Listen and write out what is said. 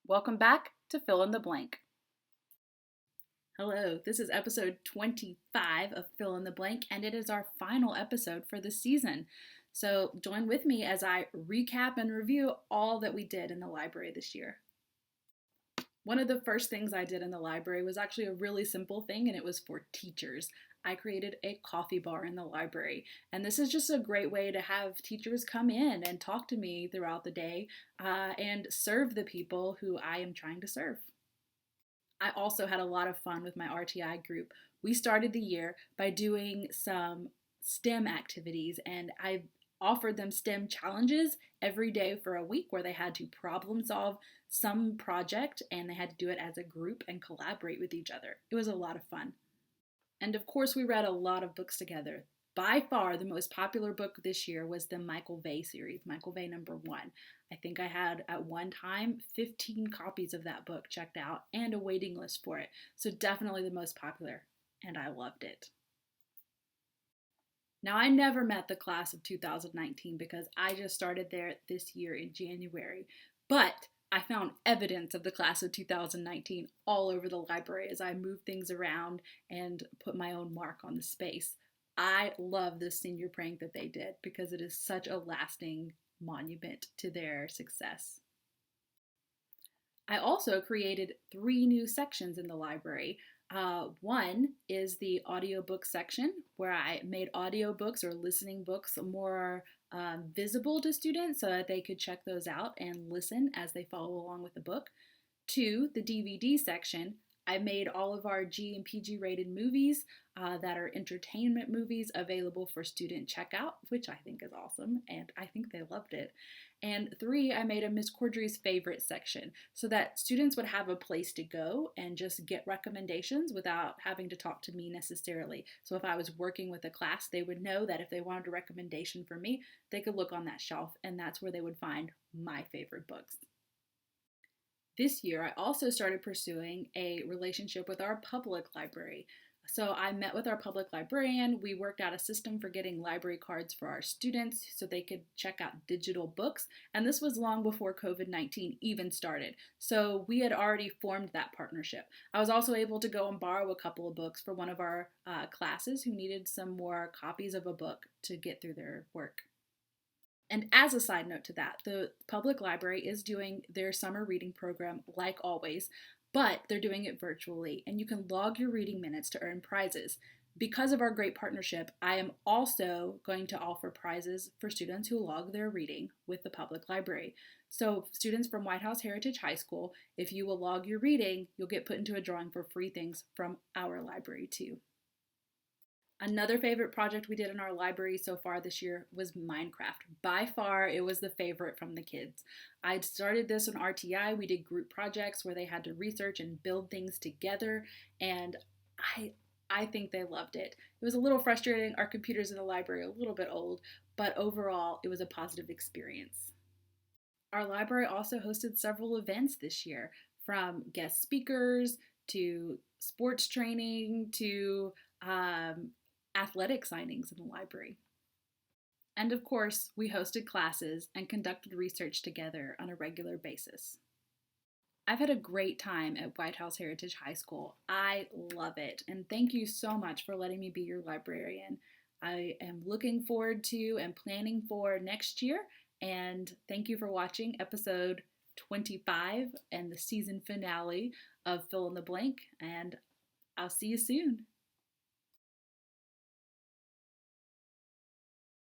Welcome back to Fill in the Blank. Hello, this is episode 25 of Fill in the Blank, and it is our final episode for the season. So join with me as I recap and review all that we did in the library this year. One of the first things I did in the library was actually a really simple thing, and it was for teachers. I created a coffee bar in the library, and this is just a great way to have teachers come in and talk to me throughout the day and serve the people who I am trying to serve. I also had a lot of fun with my RTI group. We started the year by doing some STEM activities, and I offered them STEM challenges every day for a week where they had to problem solve some project and they had to do it as a group and collaborate with each other. It was a lot of fun. And of course, we read a lot of books together. By far, the most popular book this year was the Michael Vey series, Michael Vey #1. I think I had at one time 15 copies of that book checked out and a waiting list for it. So definitely the most popular, and I loved it. Now, I never met the class of 2019 because I just started there this year in January, but I found evidence of the class of 2019 all over the library as I moved things around and put my own mark on the space. I love this senior prank that they did because it is such a lasting monument to their success. I also created 3 new sections in the library. One is the audiobook section where I made audiobooks or listening books more visible to students so that they could check those out and listen as they follow along with the book. 2, the DVD section. I made all of our G and PG rated movies that are entertainment movies available for student checkout, which I think is awesome, and I think they loved it. And 3, I made a Miss Cordry's favorite section so that students would have a place to go and just get recommendations without having to talk to me necessarily. So if I was working with a class, they would know that if they wanted a recommendation for me, they could look on that shelf, and that's where they would find my favorite books. This year, I also started pursuing a relationship with our public library. So I met with our public librarian. We worked out a system for getting library cards for our students so they could check out digital books. And this was long before COVID-19 even started. So we had already formed that partnership. I was also able to go and borrow a couple of books for one of our classes who needed some more copies of a book to get through their work. And as a side note to that, the public library is doing their summer reading program like always, but they're doing it virtually, and you can log your reading minutes to earn prizes. Because of our great partnership, I am also going to offer prizes for students who log their reading with the public library. So, students from White House Heritage High School, if you will log your reading, you'll get put into a drawing for free things from our library too. Another favorite project we did in our library so far this year was Minecraft. By far, it was the favorite from the kids. I started this on RTI. We did group projects where they had to research and build things together, and I think they loved it. It was a little frustrating. Our computers in the library are a little bit old, but overall, it was a positive experience. Our library also hosted several events this year, from guest speakers to sports training to athletic signings in the library. And of course, we hosted classes and conducted research together on a regular basis. I've had a great time at White House Heritage High School. I love it, and thank you so much for letting me be your librarian. I am looking forward to and planning for next year, and thank you for watching episode 25 and the season finale of Fill in the Blank, and I'll see you soon.